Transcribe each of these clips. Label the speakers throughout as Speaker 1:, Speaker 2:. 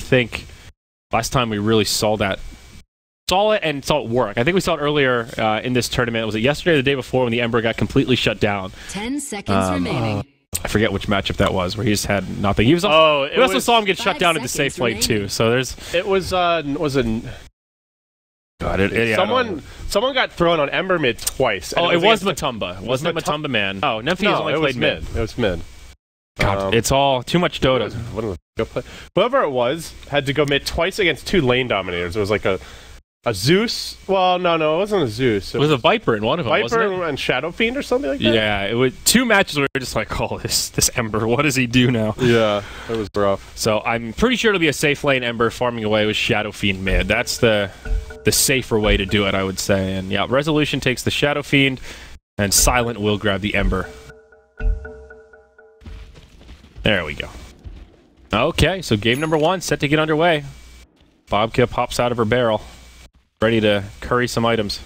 Speaker 1: think last time we really saw that. Saw it work. I think we saw it earlier in this tournament. Was it yesterday or the day before when the Ember got completely shut down?
Speaker 2: 10 seconds remaining.
Speaker 1: I forget which matchup that was, where he just had nothing. He was. We also saw him get shut down in the safe lane too. So there's.
Speaker 3: It was it?
Speaker 1: God,
Speaker 3: someone got thrown on Ember mid twice.
Speaker 1: Oh, it was Matumba. Wasn't it Matumba Man? Oh, Nemphy has only played mid.
Speaker 3: It was mid.
Speaker 1: God, it's all too much Dota.
Speaker 3: Whoever it was had to go mid twice against 2 lane dominators. It was like a Zeus. Well, no, it wasn't a Zeus.
Speaker 1: It was a Viper in one of them.
Speaker 3: Viper and Shadow Fiend or something like that.
Speaker 1: Yeah, it was 2 matches where we were just like, oh, this Ember, what does he do now?
Speaker 3: Yeah, it was rough.
Speaker 1: So I'm pretty sure it'll be a safe lane Ember farming away with Shadow Fiend mid. That's the safer way to do it, I would say. And yeah, Resolution takes the Shadow Fiend, and Silent will grab the Ember. There we go. Okay, so game number 1 set to get underway. Bobka pops out of her barrel, ready to curry some items.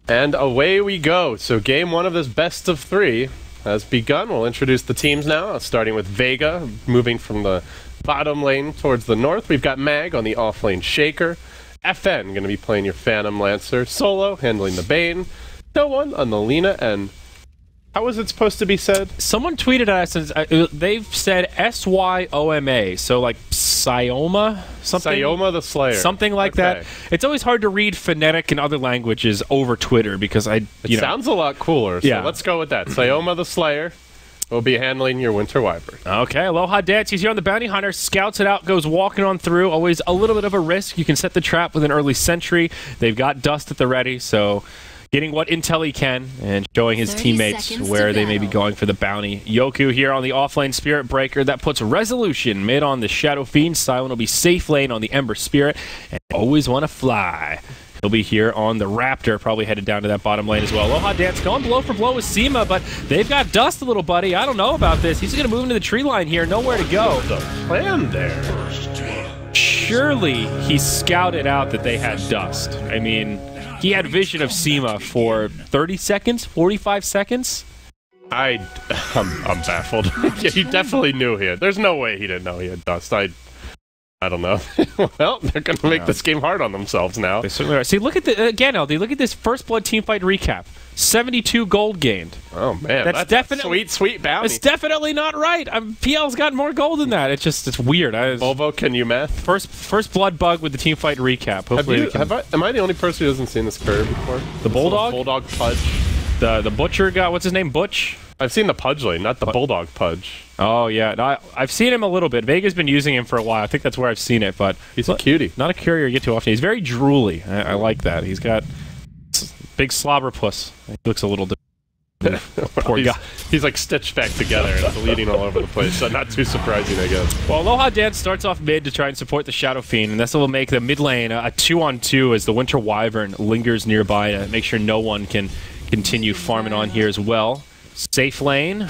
Speaker 3: And away we go. So game 1 of this best of 3 has begun. We'll introduce the teams now, starting with Vega, moving from the bottom lane towards the north. We've got Mag on the off lane Shaker. FN going to be playing your Phantom Lancer. Solo handling the Bane. No one on the Lina. And how was it supposed to be said?
Speaker 1: Someone tweeted at us, they've said SYOMA, so like Syoma? Something?
Speaker 3: Syoma the Slayer.
Speaker 1: Something like that. It's always hard to read phonetic in other languages over Twitter because it
Speaker 3: sounds a lot cooler, so
Speaker 1: yeah.
Speaker 3: Let's go with that. Syoma the Slayer will be handling your Winter Wyvern.
Speaker 1: Okay, Aloha Dance. He's here on the Bounty Hunter. Scouts it out, goes walking on through. Always a little bit of a risk. You can set the trap with an early sentry. They've got Dust at the ready, so getting what intel he can and showing his teammates where they may be going for the bounty. Yoku here on the offlane Spirit Breaker. That puts Resolution mid on the Shadow Fiend. Silent will be safe lane on the Ember Spirit. And always want to fly. He'll be here on the Raptor, probably headed down to that bottom lane as well. Aloha Dance going blow for blow with Seema, but they've got Dust, a little buddy. I don't know about this. He's going to move into the tree line here. Nowhere to go.
Speaker 3: The plan there.
Speaker 1: Surely he scouted out that they had Dust. I mean, he had vision of Seema for 30 seconds, 45 seconds.
Speaker 3: I'm baffled. Yeah, he definitely knew he had. There's no way he didn't know he had Dust. I don't know. Well, they're going to make this game hard on themselves now.
Speaker 1: They certainly are. See, look at the again, LD. Look at this First Blood teamfight recap. 72 gold gained.
Speaker 3: Oh man, that's
Speaker 1: definitely
Speaker 3: sweet bounty.
Speaker 1: It's definitely not right. PL's got more gold than that. It's weird.
Speaker 3: Volvo, can you math?
Speaker 1: First blood bug with the teamfight recap. Hopefully,
Speaker 3: am I the only person who hasn't seen this curve before?
Speaker 1: The Bulldog?
Speaker 3: Bulldog Pudge.
Speaker 1: The Butcher guy. What's his name? Butch.
Speaker 3: I've seen the Pudge lane, not the Bulldog Pudge.
Speaker 1: Oh yeah, no, I've seen him a little bit. Vega's been using him for a while. I think that's where I've seen it. But
Speaker 3: he's a cutie.
Speaker 1: Not a courier you get too often. He's very drooly. I like that. He's got big slobber puss. He looks a little. Poor guy.
Speaker 3: He's like stitched back together and bleeding all over the place. So not too surprising, I guess.
Speaker 1: Well, Aloha Dance starts off mid to try and support the Shadow Fiend, and this will make the mid lane a 2-on-2 as the Winter Wyvern lingers nearby to make sure no one can continue farming on here as well. Safe lane,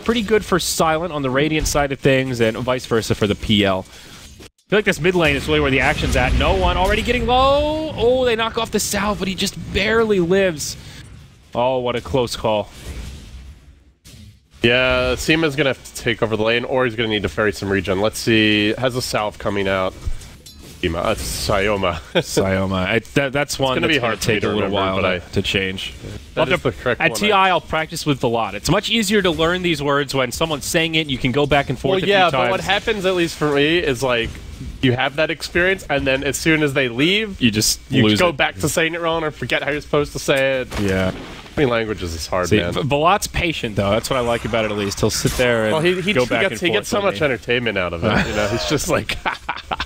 Speaker 1: pretty good for Silent on the Radiant side of things, and vice versa for the PL. I feel like this mid lane is really where the action's at. No one already getting low. Oh, they knock off the Salve, but he just barely lives. Oh, what a close call.
Speaker 3: Yeah, Seema's going to have to take over the lane, or he's going to need to ferry some regen. Let's see. Has a Salve coming out. Syoma.
Speaker 1: Syoma. That's one that's going to take a little while to change. At TI, I'll practice with a lot. It's much easier to learn these words when someone's saying it. You can go back and forth a few times.
Speaker 3: But what happens, at least for me, is like you have that experience, and then as soon as they leave,
Speaker 1: you go
Speaker 3: back to saying it wrong or forget how you're supposed to say it.
Speaker 1: Yeah.
Speaker 3: I mean, languages is hard, man.
Speaker 1: Balot's patient, though. That's what I like about it, at least. He'll sit there and go back and forth.
Speaker 3: He gets so much entertainment out of it. You know, he's just like,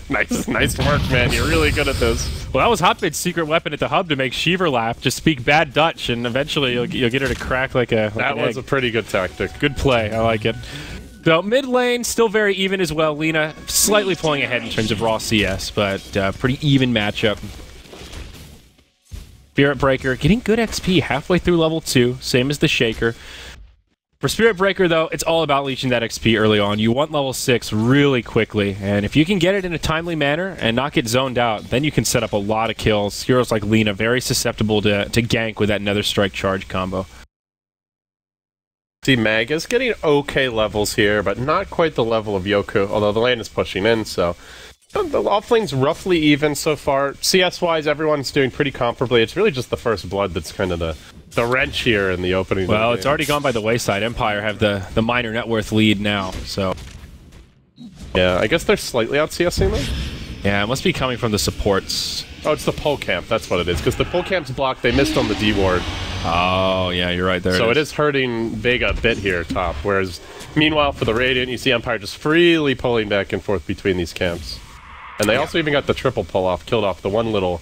Speaker 3: nice work, man. You're really good at this.
Speaker 1: Well, that was Hotbit's secret weapon at the hub to make Sheever laugh. Just speak bad Dutch, and eventually you'll get her to crack like a
Speaker 3: That was a pretty good tactic.
Speaker 1: Good play. I like it. So mid lane, still very even as well. Lina slightly pulling ahead in terms of raw CS, but pretty even matchup. Spirit Breaker getting good XP halfway through level 2, same as the Shaker. For Spirit Breaker, though, it's all about leeching that XP early on. You want level 6 really quickly, and if you can get it in a timely manner and not get zoned out, then you can set up a lot of kills. Heroes like Lina, very susceptible to gank with that Nether Strike charge combo.
Speaker 3: See, Mag is getting okay levels here, but not quite the level of Yoku, although the lane is pushing in, so the offlane's roughly even so far. CS-wise, everyone's doing pretty comparably. It's really just the first blood that's kind of the wrench here in the opening.
Speaker 1: Well, it's already gone by the wayside. Empire have the minor net worth lead now, so...
Speaker 3: Yeah, I guess they're slightly out CSing though?
Speaker 1: Yeah, it must be coming from the supports.
Speaker 3: Oh, it's the pole camp, that's what it is, because the pole camp's blocked, they missed on the D ward.
Speaker 1: Oh, yeah, you're right there.
Speaker 3: So it is hurting Vega a bit here top, whereas meanwhile for the Radiant, you see Empire just freely pulling back and forth between these camps. And they also even got the triple pull off, killed off the one little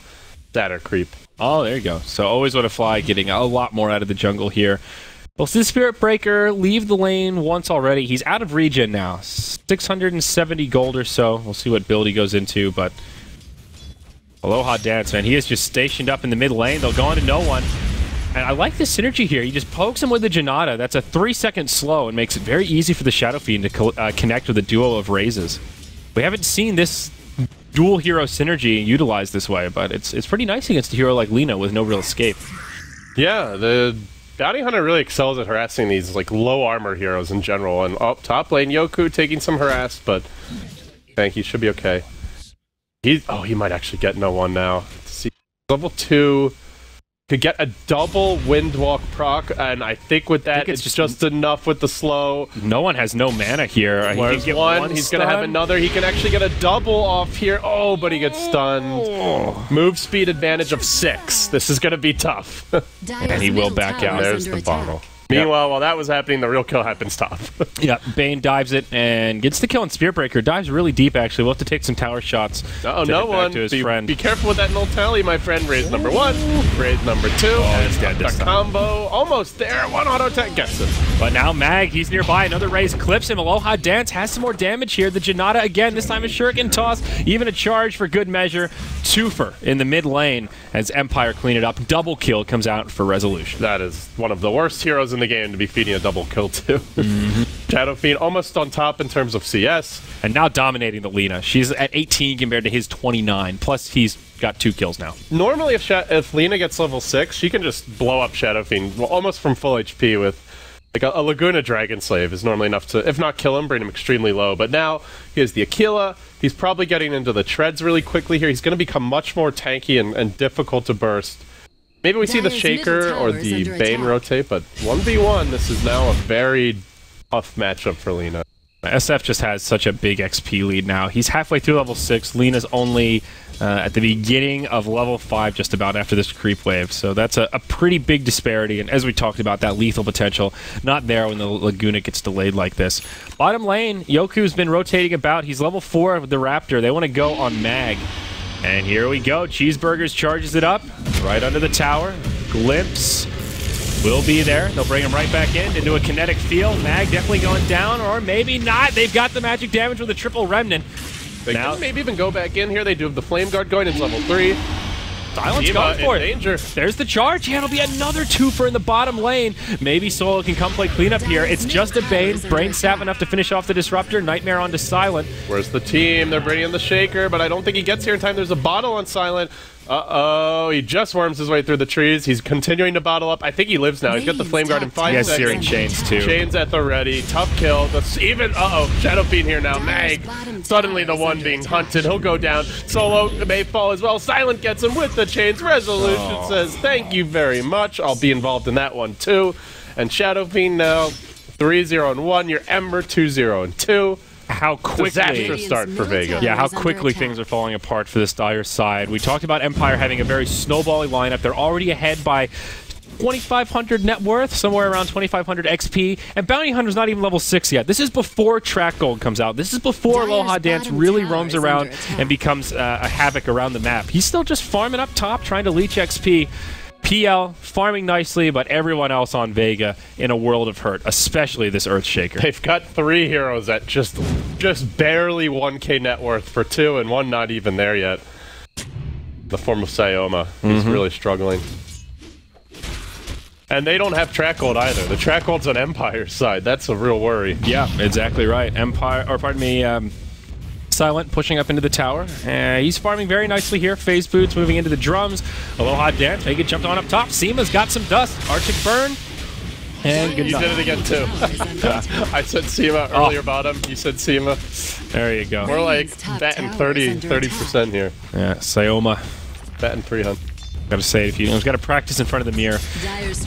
Speaker 3: datter creep.
Speaker 1: Oh, there you go. So always want to fly, getting a lot more out of the jungle here. We'll see Spirit Breaker leave the lane once already. He's out of regen now. 670 gold or so. We'll see what build he goes into, but... Aloha Dance, man. He is just stationed up in the mid lane. They'll go into no one. And I like the synergy here. He just pokes him with the Janata. That's a 3-second slow and makes it very easy for the Shadow Fiend to connect with a duo of raises. We haven't seen this dual hero synergy utilized this way, but it's pretty nice against a hero like Lina with no real escape.
Speaker 3: Yeah, the Bounty Hunter really excels at harassing these like low armor heroes in general. And top lane, Yoku taking some harass, but I think he should be okay. He might actually get no one now. Let's see, level 2 could get a double Windwalk proc, and I think with that, it's just enough with the slow.
Speaker 1: No one has no mana here. He
Speaker 3: Whereas
Speaker 1: can get
Speaker 3: one, he's going to have another. He can actually get a double off here. Oh, but he gets stunned.
Speaker 1: Oh.
Speaker 3: Move speed advantage of 6. This is going to be tough.
Speaker 1: And he will back out.
Speaker 3: There's the bottle. Meanwhile, while that was happening, the real kill happens top.
Speaker 1: Yeah, Bane dives it and gets the kill on Spirit Breaker. Dives really deep, actually. We'll have to take some tower shots.
Speaker 3: Oh, no one. Be careful with that null tally, my friend. Raise number 1, raise number 2.
Speaker 1: Oh, he's dead this
Speaker 3: time. Combo, almost there. One auto attack gets him.
Speaker 1: But now Mag, he's nearby. Another raise clips him. Aloha Dance has some more damage here. The Janata again, this time a shuriken toss. Even a charge for good measure. Twofer in the mid lane as Empire clean it up. Double kill comes out for resolution.
Speaker 3: That is one of the worst heroes in the game to be feeding a double kill to. Shadow Fiend almost on top in terms of CS.
Speaker 1: And now dominating the Lina. She's at 18 compared to his 29. Plus he's got 2 kills now.
Speaker 3: Normally if Lina gets level 6, she can just blow up Shadow Fiend almost from full HP with like a Laguna Dragon Slave is normally enough to, if not kill him, bring him extremely low. But now he has the Aquila. He's probably getting into the treads really quickly here. He's going to become much more tanky and difficult to burst. Maybe we see the Shaker or the Bane rotate, but 1v1, this is now a very tough matchup for Lina.
Speaker 1: SF just has such a big XP lead now. He's halfway through level 6. Lina's only at the beginning of level 5, just about after this creep wave. So that's a pretty big disparity. And as we talked about, that lethal potential, not there when the Laguna gets delayed like this. Bottom lane, Yoku's been rotating about. He's level 4 with the Raptor. They want to go on Mag. And here we go. Cheeseburgers charges it up right under the tower. Glimpse will be there. They'll bring him right back into a kinetic field. Mag definitely going down, or maybe not. They've got the magic damage with a triple remnant.
Speaker 3: They can maybe even go back in here. They do have the Flame Guard going into level 3.
Speaker 1: Silence going for it.
Speaker 3: Danger.
Speaker 1: There's the charge. Yeah, it'll be another twofer in the bottom lane. Maybe Solo can come play cleanup here. It's just a Bane. Brain sap enough to finish off the Disruptor. Nightmare onto Silent.
Speaker 3: Where's the team? They're bringing the Shaker, but I don't think he gets here in time. There's a bottle on Silent. Uh-oh, he just worms his way through the trees. He's continuing to bottle up. I think he lives now. He's got the Flame Guard in 5 seconds.
Speaker 1: He has Searing Chains, too.
Speaker 3: Chains at the ready. Tough kill. Shadow Fiend here now. Mag, suddenly the one being hunted. He'll go down. Solo may fall as well. Silent gets him with the Chains. Resolution says, thank you very much. I'll be involved in that one, too. And Shadow Fiend now, 3-0-1. Your Ember, 2-0-2.
Speaker 1: How quickly
Speaker 3: disastrous start for Vega.
Speaker 1: Yeah, how quickly things are falling apart for this Dire side. We talked about Empire having a very snowbally lineup. They're already ahead by 2,500 net worth, somewhere around 2,500 XP, and Bounty Hunter's not even level 6 yet. This is before Track Gold comes out. This is before Aloha Dance really roams around and becomes a havoc around the map. He's still just farming up top, trying to leech XP. PL farming nicely, but everyone else on Vega in a world of hurt, especially this Earthshaker.
Speaker 3: They've got 3 heroes at just barely 1k net worth for 2, and 1 not even there yet. The form of Sayoma. He's really struggling. And they don't have Track Gold either. The Track Gold's on Empire's side. That's a real worry.
Speaker 1: Yeah, exactly right. Silent pushing up into the tower. He's farming very nicely here. Phase Boots moving into the drums. Aloha Dance. They get jumped on up top. Seema's got some dust. Arctic Burn. And good
Speaker 3: You
Speaker 1: night.
Speaker 3: did it again too. I said Seema earlier bottom. You said Seema.
Speaker 1: There you go.
Speaker 3: We're like betting 30% here.
Speaker 1: Yeah, Sayoma.
Speaker 3: Betting 300.
Speaker 1: Gotta say it if you got to practice in front of the mirror.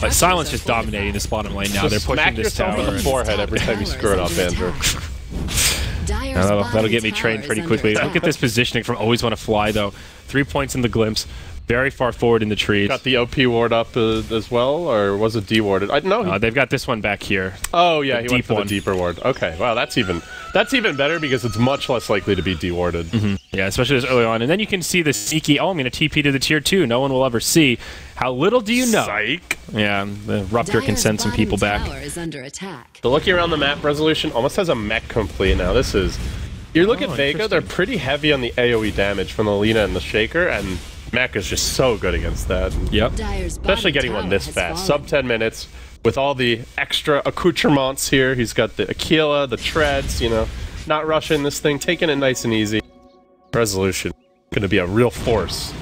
Speaker 1: But Silence just dominating this bottom lane now. They're
Speaker 3: Just
Speaker 1: pushing
Speaker 3: smack
Speaker 1: this
Speaker 3: yourself
Speaker 1: tower.
Speaker 3: in the forehead every time you screw it up, Andrew.
Speaker 1: That'll get me trained pretty quickly. Look at this positioning from Always Want to Fly, though. 3 points in the glimpse. Very far forward in the trees.
Speaker 3: Got the OP ward up as well, or was it D-warded? No.
Speaker 1: They've got this one back here.
Speaker 3: Oh, yeah, he went
Speaker 1: deep
Speaker 3: for
Speaker 1: one.
Speaker 3: the deeper ward. Okay, wow, that's even better because it's much less likely to be D-warded.
Speaker 1: Yeah, especially this early on. And then you can see the sneaky, I'm going to TP to the tier 2. No one will ever see. How little do you know?
Speaker 3: Psych.
Speaker 1: Yeah, the Rupture can send some people back.
Speaker 2: Is under attack.
Speaker 3: The looking around the map resolution almost has a mech complete now. This is... You look at Vega, they're pretty heavy on the AoE damage from the Lina and the Shaker, and mech is just so good against that.
Speaker 1: Yep.
Speaker 3: Especially getting one this fast. Sub 10 minutes with all the extra accoutrements here. He's got the Aquila, the treads, you know, not rushing this thing, taking it nice and easy. Resolution. Going to be a real force.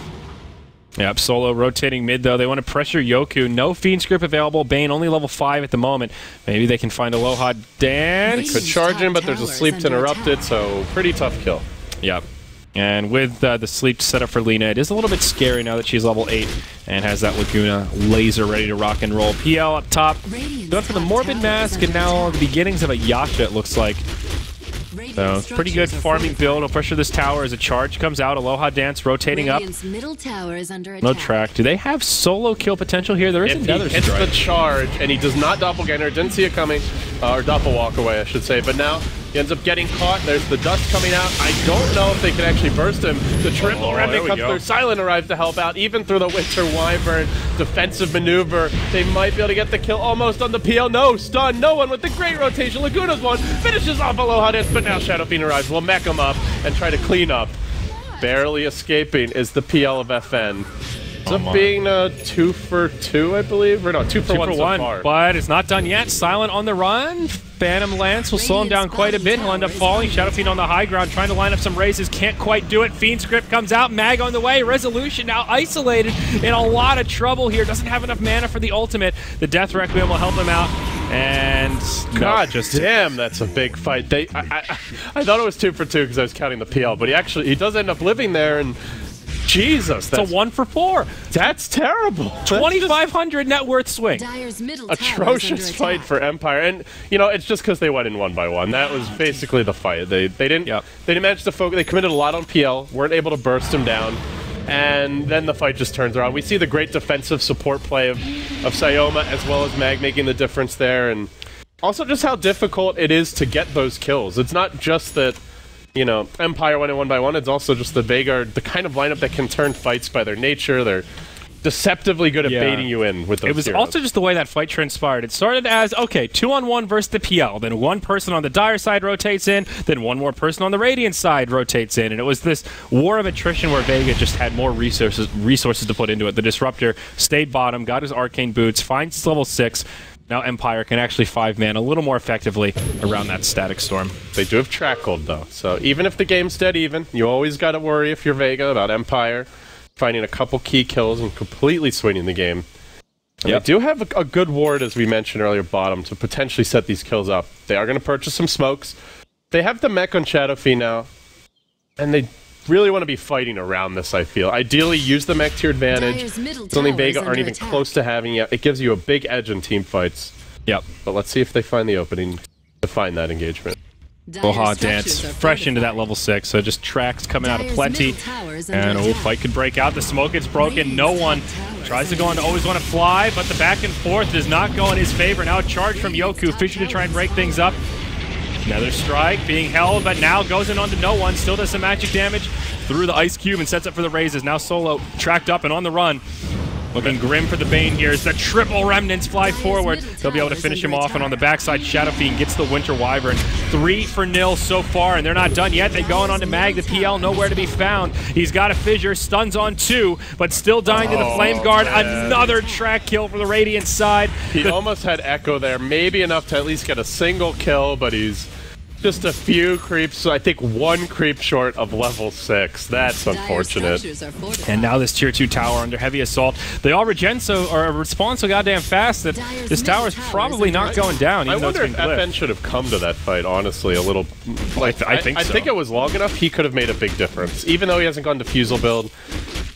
Speaker 1: Yep, Solo rotating mid, though. They want to pressure Yoku. No Fiend Script available. Bane only level 5 at the moment. Maybe they can find Aloha Dance.
Speaker 3: Could charge him, but there's a sleep to interrupt it, so pretty tough kill.
Speaker 1: Yep. And with the sleep set up for Lina, it is a little bit scary now that she's level 8 and has that Laguna laser ready to rock and roll. PL up top. Going for the Morbid Mask, and now the beginnings of a Yasha, it looks like. So, pretty good farming build. I'll pressure this tower as a charge comes out. Aloha Dance rotating up.
Speaker 2: Middle tower is under
Speaker 1: No
Speaker 2: attack.
Speaker 1: track. Do they have solo kill potential here? There is
Speaker 3: If
Speaker 1: another
Speaker 3: he hits
Speaker 1: strike.
Speaker 3: the charge and he does not doppelganger, didn't see it coming, or doppel walk away, I should say, but now he ends up getting caught. There's the dust coming out. I don't know if they can actually burst him. The triple
Speaker 1: there
Speaker 3: remnant
Speaker 1: we
Speaker 3: comes
Speaker 1: go.
Speaker 3: through. Silent arrives to help out, even through the Winter Wyvern defensive maneuver. They might be able to get the kill almost on the PL. No, stun, no one with the great rotation. Laguna's one, finishes off Aloha Dance, but now Shadow Fiend arrives. We'll mech him up and try to clean up. Barely escaping is the PL of FN. Ends up being 2 for 2, I believe. Or no, 2 for 1 so far.
Speaker 1: But it's not done yet. Silent on the run. Phantom Lance will slow him down quite a bit. He'll end up falling. Shadow Fiend on the high ground, trying to line up some raises. Can't quite do it. Fiend Script comes out. Mag on the way. Resolution now isolated. In a lot of trouble here. Doesn't have enough mana for the ultimate. The Death Requiem will help him out. And
Speaker 3: God, damn, that's a big fight. I thought it was 2 for 2 because I was counting the PL, but he does end up living there, and Jesus,
Speaker 1: it's a 1 for 4.
Speaker 3: That's terrible.
Speaker 1: 2,500 net worth swing.
Speaker 2: Dyer's middle tower is
Speaker 3: Atrocious
Speaker 2: under
Speaker 3: fight
Speaker 2: attack.
Speaker 3: for Empire, and you know it's just because they went in 1 by 1. That was basically the fight. They didn't manage to focus. They committed a lot on PL, weren't able to burst him down, and then the fight just turns around. We see the great defensive support play of Sayoma as well as Mag making the difference there, and also just how difficult it is to get those kills. It's not just that, you know, Empire went in 1 by 1, it's also just the Vega are the kind of lineup that can turn fights by their nature. They're deceptively good at baiting you in with those
Speaker 1: It was
Speaker 3: heroes.
Speaker 1: also just the way that fight transpired. It started as, okay, 2-on-1 versus the PL. Then one person on the Dire side rotates in. Then one more person on the Radiant side rotates in. And it was this war of attrition where Vega just had more resources to put into it. The Disruptor stayed bottom, got his Arcane Boots, finds his level 6. Now Empire can actually 5-man a little more effectively around that Static Storm.
Speaker 3: They do have track hold, though. So even if the game's dead even, you always got to worry if you're Vega about Empire finding a couple key kills and completely swinging the game. And they do have a good ward, as we mentioned earlier, bottom, to potentially set these kills up. They are going to purchase some smokes. They have the mech on Shadow Fiend now, and they really want to be fighting around this, I feel. Ideally, use the mech to your advantage. Something Vega aren't even close to having yet. It gives you a big edge in team fights.
Speaker 1: Yep.
Speaker 3: But let's see if they find the opening to find that engagement.
Speaker 1: Aloha Dance fresh into that level 6, so just tracks coming out of plenty. And fight could break out. The smoke gets broken. No one tries to go on to Always Want to Fly, but the back and forth does not go in his favor. Now a charge from Yoku, Fisher to try and break things up. Another strike being held, but now goes in onto no one. Still does some magic damage through the Ice Cube and sets up for the raises. Now Solo tracked up and on the run. Looking grim for the Bane here as the triple remnants fly forward. They'll be able to finish him off, and on the backside, Shadow Fiend gets the Winter Wyvern. 3-0 so far, and they're not done yet. They going on to Mag, the PL nowhere to be found. He's got a fissure, stuns on 2, but still dying to the Flame Guard. Another track kill for the Radiant side.
Speaker 3: He almost had Echo there, maybe enough to at least get a single kill, but he's Just a few creeps. I think one creep short of level 6. That's unfortunate.
Speaker 1: And now this tier 2 tower under heavy assault. They all respond so goddamn fast that this tower is probably not going down. Even
Speaker 3: I wonder
Speaker 1: though
Speaker 3: if
Speaker 1: it's been
Speaker 3: FN should have come to that fight, honestly, a little. Like,
Speaker 1: I think so.
Speaker 3: I think it was long enough, he could have made a big difference. Even though he hasn't gone defusal build.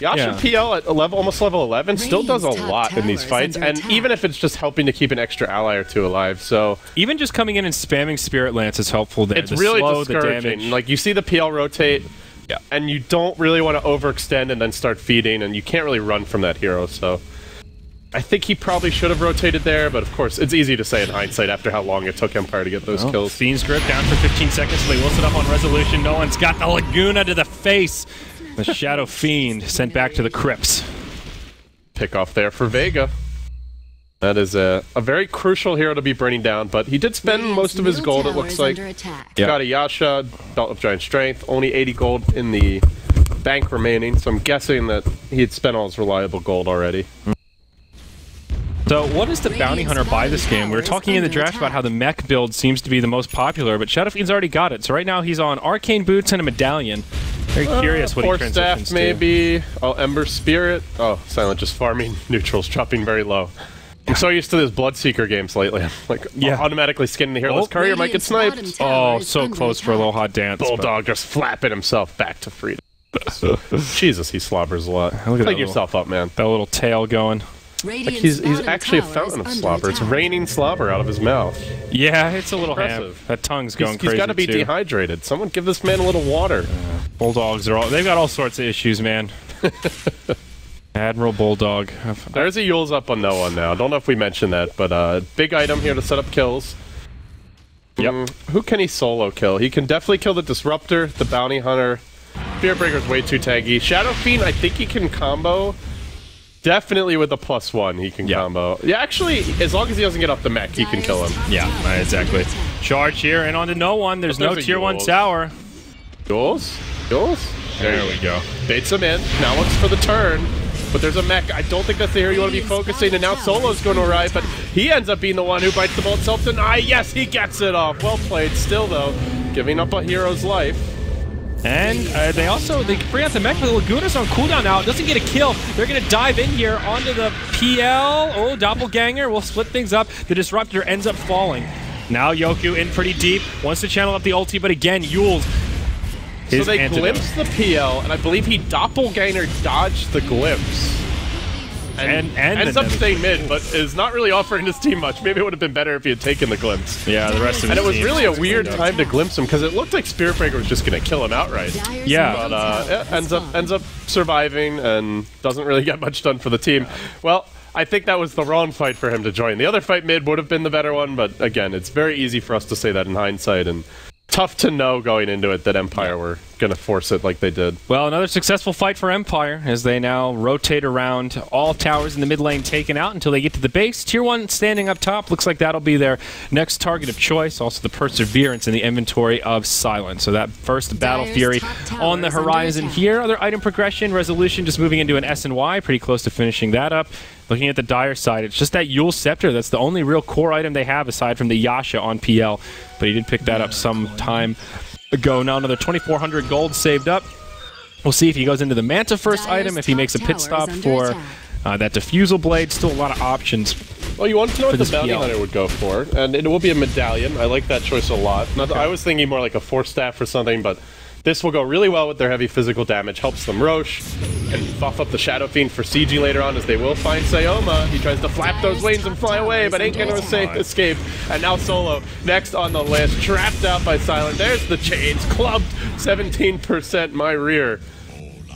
Speaker 3: Yasha PL at almost level 11 still does a lot in these fights, and even if it's just helping to keep an extra ally or two alive, so...
Speaker 1: Even just coming in and spamming Spirit Lance is helpful there.
Speaker 3: It's really discouraging.
Speaker 1: The
Speaker 3: like, you see the PL rotate, and you don't really want to overextend and then start feeding, and you can't really run from that hero, so... I think he probably should have rotated there, but of course, it's easy to say in hindsight after how long it took Empire to get those kills.
Speaker 1: Fiend's Grip down for 15 seconds, so they will set up on Resolution. No one's got the Laguna to the face. The Shadow Fiend sent back to the crypts.
Speaker 3: Pick off there for Vega. That is a very crucial hero to be burning down, but he did spend most of his gold, it looks like. Got a Yasha, Belt of Giant Strength, only 80 gold in the bank remaining, so I'm guessing that he had spent all his reliable gold already.
Speaker 1: So what does the Bounty Hunter buy this game? We were talking in the draft about how the mech build seems to be the most popular, but Shadow Fiend's already got it. So right now he's on Arcane Boots and a Medallion. Very curious what he transitions
Speaker 3: Staff, maybe. Oh, Ember Spirit. Oh, Silent just farming neutrals, dropping very low. I'm so used to those Bloodseeker games lately. I'm like automatically skinning the hero. This courier might get sniped.
Speaker 1: Oh, so close for a little hot dance.
Speaker 3: Bulldog just flapping himself back to freedom. Jesus, he slobbers a lot. Clean yourself up, man.
Speaker 1: That little tail going.
Speaker 3: Like he's actually a fountain of slobber. It's raining slobber out of his mouth.
Speaker 1: Yeah, it's a little ham. That tongue's going crazy.
Speaker 3: He's got to be dehydrated. Someone give this man a little water.
Speaker 1: Bulldogs are they've got all sorts of issues, man. Admiral Bulldog.
Speaker 3: There's a Yule's up on no one now. Don't know if we mentioned that, but big item here to set up kills.
Speaker 1: Yep.
Speaker 3: Who can he solo kill? He can definitely kill the Disruptor, the Bounty Hunter. Fearbreaker's way too tanky. Shadow Fiend, I think he can combo. Definitely with a +1, he can combo. Yeah, actually, as long as he doesn't get off the mech, he can kill him.
Speaker 1: Yeah, exactly. Charge here and on to no one. There's no tier 1 tower.
Speaker 3: Yules?
Speaker 1: There we go.
Speaker 3: Baits him in. Now looks for the turn. But there's a mech. I don't think that's the hero you want to be focusing. And now Solo's going to arrive. But he ends up being the one who bites the bolt self-deny. Yes, he gets it off. Well played. Still, though, giving up a hero's life.
Speaker 1: And they bring out the mech, but the Laguna's on cooldown now. It doesn't get a kill. They're going to dive in here onto the PL. Oh, Doppelganger. We'll split things up. The Disruptor ends up falling. Now Yoku in pretty deep. Wants to channel up the ulti, but again, Yules.
Speaker 3: So they glimpse the PL, and I believe he Doppelganger dodged the glimpse. And ends up staying mid, but is not really offering his team much. Maybe it would have been better if he had taken the glimpse.
Speaker 1: Yeah, the rest of
Speaker 3: And it was really a weird time to glimpse him, because it looked like Spiritbreaker was just going to kill him outright.
Speaker 1: Yeah.
Speaker 3: But ends up surviving and doesn't really get much done for the team. Well, I think that was the wrong fight for him to join. The other fight mid would have been the better one, but again, it's very easy for us to say that in hindsight, and tough to know going into it that Empire were going to force it like they did.
Speaker 1: Well, another successful fight for Empire as they now rotate around, all towers in the mid lane taken out until they get to the base. Tier 1 standing up top. Looks like that'll be their next target of choice. Also the Perseverance in the inventory of Silence. So that first Battle Fury on the horizon here. Other item progression, Resolution just moving into an S&Y. Pretty close to finishing that up. Looking at the Dire side, it's just that Yule Scepter. That's the only real core item they have aside from the Yasha on PL. But he did pick that up some time ago. Now another 2,400 gold saved up. We'll see if he goes into the Manta first item, if he makes a pit stop for that Diffusal Blade. Still a lot of options.
Speaker 3: Well, you want to know what the Bounty Hunter would go for, and it will be a Medallion. I like that choice a lot. I was thinking more like a Force Staff or something, but this will go really well with their heavy physical damage. Helps them Roche and buff up the Shadow Fiend for CG later on as they will find Sayoma. He tries to flap those wings and fly away, but ain't going to escape. And now Solo, next on the list, trapped out by Silent. There's the chains, clubbed 17% my rear.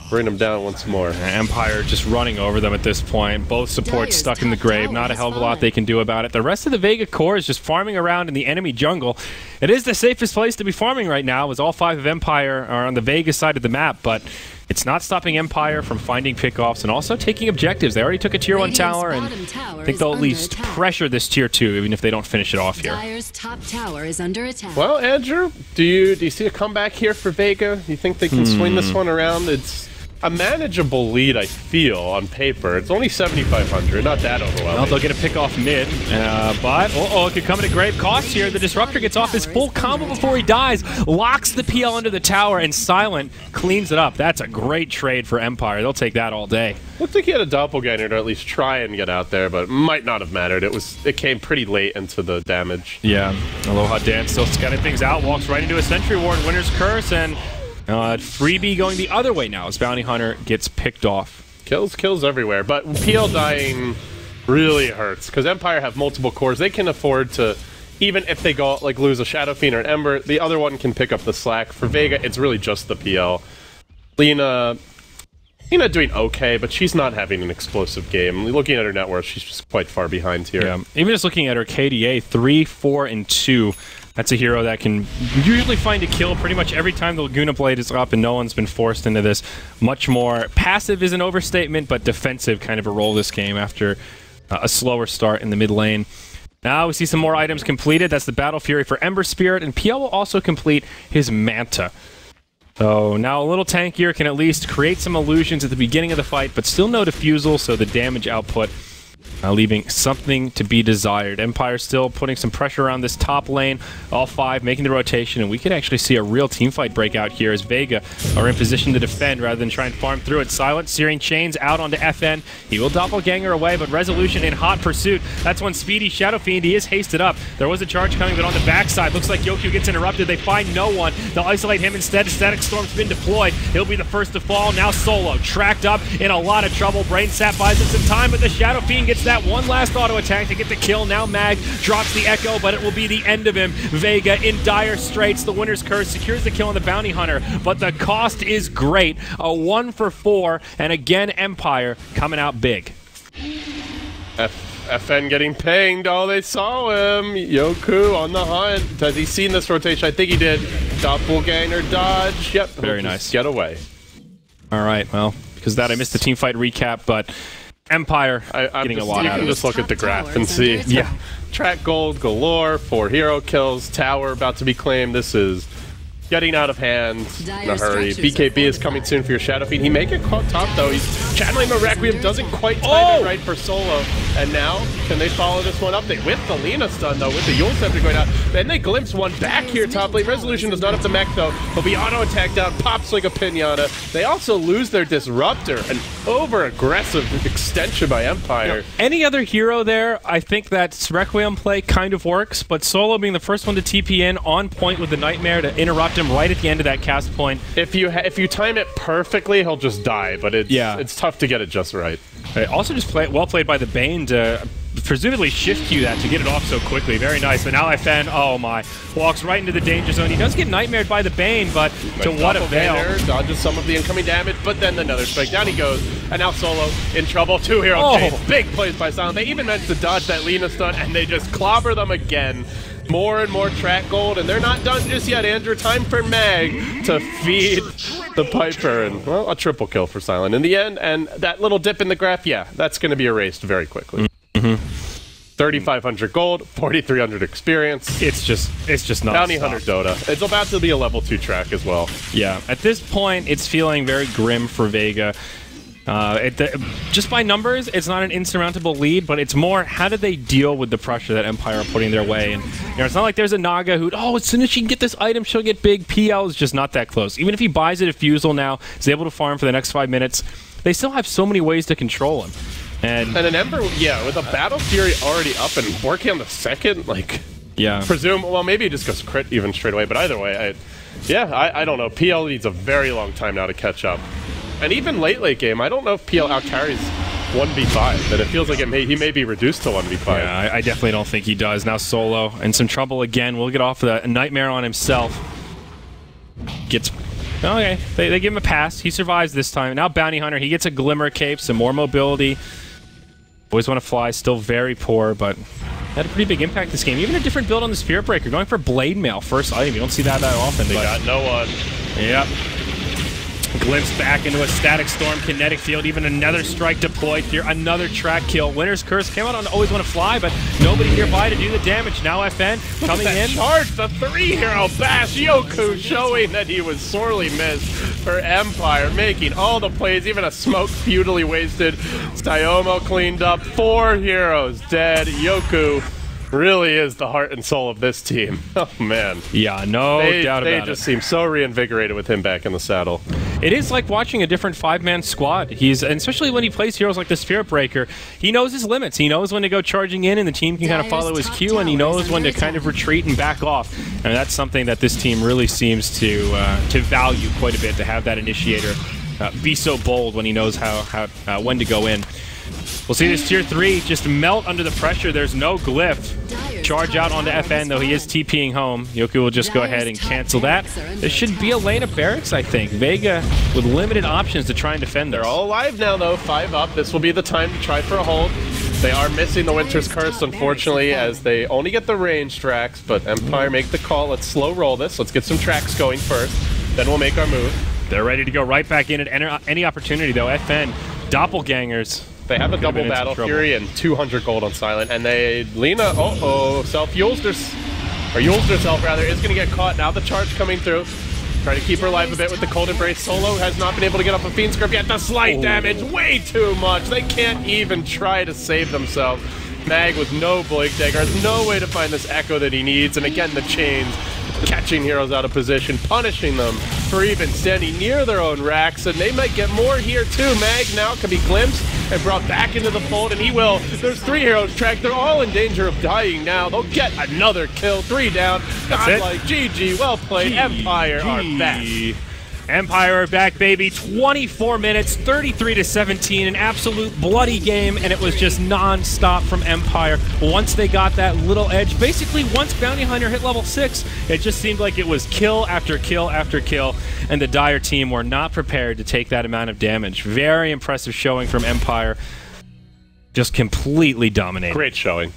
Speaker 3: Bring them down once more.
Speaker 1: Empire just running over them at this point. Both supports stuck in the grave. Not a hell of a lot they can do about it. The rest of the Vega core is just farming around in the enemy jungle. It is the safest place to be farming right now, as all 5 of Empire are on the Vega side of the map, but it's not stopping Empire from finding pickoffs and also taking objectives. They already took a tier 1 tower, and I think they'll at least pressure this tier 2, even if they don't finish it off here.
Speaker 2: Dire's top tower is under attack.
Speaker 3: Well, Andrew, do you see a comeback here for Vega? You think they can swing this one around? It's a manageable lead, I feel, on paper. It's only 7,500, not that overwhelming.
Speaker 1: Well, they'll get a pick off mid, but it could come at a grave cost here. The Disruptor gets off his full combo before he dies, locks the PL under the tower, and Silent cleans it up. That's a great trade for Empire. They'll take that all day.
Speaker 3: Looked like he had a doppelganger to at least try and get out there, but might not have mattered. It came pretty late into the damage.
Speaker 1: Yeah, Aloha Dan still scouting things out, walks right into a Sentry Ward, Winner's Curse, and freebie going the other way now as Bounty Hunter gets picked off.
Speaker 3: Kills everywhere, but PL dying really hurts, because Empire have multiple cores. They can afford to, even if they go like lose a Shadow Fiend or an Ember, the other one can pick up the slack. For Vega, it's really just the PL. Lina doing okay, but she's not having an explosive game. Looking at her net worth, she's just quite far behind here.
Speaker 1: Yeah, even just looking at her KDA, 3, 4, and 2. That's a hero that can usually find a kill pretty much every time the Laguna Blade is up, and no one's been forced into this much more passive is an overstatement, but defensive kind of a role this game after a slower start in the mid lane. Now we see some more items completed. That's the Battle Fury for Ember Spirit, and PL will also complete his Manta. So now a little tankier can at least create some illusions at the beginning of the fight, but still no defusal, so the damage output leaving something to be desired. Empire still putting some pressure around this top lane, all 5 making the rotation, and we could actually see a real team fight break out here as Vega are in position to defend rather than try and farm through it. Silent searing chains out onto FN. He will doppelganger away, but Resolution in hot pursuit. That's when Speedy Shadow Fiend, he is hasted up. There was a charge coming, but on the backside, looks like Yoku gets interrupted. They find no one. They'll isolate him instead. Static Storm's been deployed. He'll be the first to fall. Now Solo, tracked up, in a lot of trouble. Brain Sap buys him some time, but the Shadow Fiend gets that one last auto attack to get the kill. Now Mag drops the Echo, but it will be the end of him. Vega in dire straits. The Winner's Curse secures the kill on the Bounty Hunter, but the cost is great. A 1 for 4, and again Empire coming out big.
Speaker 3: FN getting pinged. Oh, they saw him. Yoku on the hunt. Has he seen this rotation? I think he did. Doppelganger dodge. Yep.
Speaker 1: Very nice.
Speaker 3: Get away.
Speaker 1: All right. Well, because of that I missed the team fight recap, but Empire getting a lot out of it.
Speaker 3: You can just look at the graph and see. Yeah. Track gold galore, 4 hero kills, tower about to be claimed. This is getting out of hand in a hurry. BKB is coming soon for your Shadow Fiend. He may get caught top though. He's channeling the Requiem, doesn't quite time it right for Solo. And now, can they follow this one up? They whip the Lina stun though, with the Yule Scepter going out. Then they glimpse one back here top lane. Resolution does not have the mech though. He'll be auto attacked down, pops like a pinata. They also lose their Disruptor, an over aggressive extension by Empire.
Speaker 1: Any other hero there, I think that Requiem play kind of works, but Solo being the first one to TP in on point with the Nightmare to interrupt him right at the end of that cast point.
Speaker 3: If you time it perfectly, he'll just die, but it's tough to get it just right.
Speaker 1: Also just well played by the Bane to presumably shift cue that to get it off so quickly. Very nice. But now FN, oh my, walks right into the danger zone. He does get nightmared by the Bane, but to what avail?
Speaker 3: Dodges some of the incoming damage, but then another strike. Down he goes, and now Solo in trouble. 2 hero chase. Big plays by Silent. They even managed to dodge that Lina stun, and they just clobber them again. More and more track gold, and they're not done just yet, Andrew. Time for Mag to feed the Piper, and, well, a triple kill for Silent in the end, and that little dip in the graph, yeah, that's going to be erased very quickly. 3,500 gold, 4,300 experience.
Speaker 1: It's just not
Speaker 3: Bounty Hunter Dota. It's about to be a level 2 track as well.
Speaker 1: Yeah, at this point, it's feeling very grim for Vega. Just by numbers, it's not an insurmountable lead, but it's more how do they deal with the pressure that Empire are putting their way. And it's not like there's a Naga who, as soon as she can get this item, she'll get big. PL is just not that close. Even if he buys a Diffusal now, is able to farm for the next 5 minutes, they still have so many ways to control him. And
Speaker 3: an Ember, yeah, with a Battle Fury already up and working on the second, well, maybe it just goes crit even straight away, but either way, I don't know. PL needs a very long time now to catch up. And even late game, I don't know if PL outcarries 1v5, that it feels like he may be reduced to 1v5.
Speaker 1: Yeah, I definitely don't think he does. Now Solo in some trouble again. We'll get off the Nightmare on himself. Okay, they give him a pass. He survives this time. Now Bounty Hunter, he gets a Glimmer Cape, some more mobility. Always want to fly, still very poor, but had a pretty big impact this game. Even a different build on the Spirit Breaker, going for Blade Mail, first item. You don't see that often.
Speaker 3: They got no one.
Speaker 1: Yep. Glimpse back into a static storm, kinetic field, even another strike deployed here, another track kill. Winner's Curse came out on Always Want to Fly, but nobody nearby to do the damage. Now FN coming in.
Speaker 3: Charge, the 3-hero bash. Yoku showing that he was sorely missed for Empire, making all the plays, even a smoke futilely wasted. Styomo cleaned up, 4 heroes dead. Yoku really is the heart and soul of this team. Oh, man.
Speaker 1: Yeah, no doubt about it.
Speaker 3: They just seem so reinvigorated with him back in the saddle.
Speaker 1: It is like watching a different 5-man squad. And especially when he plays heroes like the Spirit Breaker, he knows his limits. He knows when to go charging in, and the team can kind of follow his cue, and he knows when to kind of retreat and back off. And that's something that this team really seems to value quite a bit, to have that initiator be so bold when he knows when to go in. We'll see this tier 3 just melt under the pressure. There's no glyph. Charge out onto FN, though he is TPing home. Yoku will just go ahead and cancel that. There should be a lane of barracks, I think. Vega with limited options to try and defend this.
Speaker 3: They're all alive now, though. 5 up. This will be the time to try for a hold. They are missing the Winter's Curse, unfortunately, as they only get the range tracks, but Empire make the call. Let's slow roll this. Let's get some tracks going first. Then we'll make our move.
Speaker 1: They're ready to go right back in at any opportunity, though. FN, doppelgangers.
Speaker 3: They have a double battle Fury and 200 gold on Silent, and Lina, self-Yules herself, rather, is going to get caught. Now the charge coming through. Trying to keep her alive a bit with the Cold Embrace. Solo has not been able to get off a Fiend's Grip yet. The slight damage, way too much. They can't even try to save themselves. Mag with no Blink Dagger has no way to find this Echo that he needs, and again the chains. Catching heroes out of position, punishing them for even standing near their own racks, and they might get more here too. Mag now can be glimpsed and brought back into the fold, and he will. There's 3 heroes tracked. They're all in danger of dying now. They'll get another kill. 3 down. Godlike. GG. Well played. Empire are back.
Speaker 1: Empire are back, baby. 24 minutes, 33-17, an absolute bloody game, and it was just non-stop from Empire. Once they got that little edge, basically once Bounty Hunter hit level 6, it just seemed like it was kill after kill after kill, and the Dire team were not prepared to take that amount of damage. Very impressive showing from Empire. Just completely dominating.
Speaker 3: Great showing.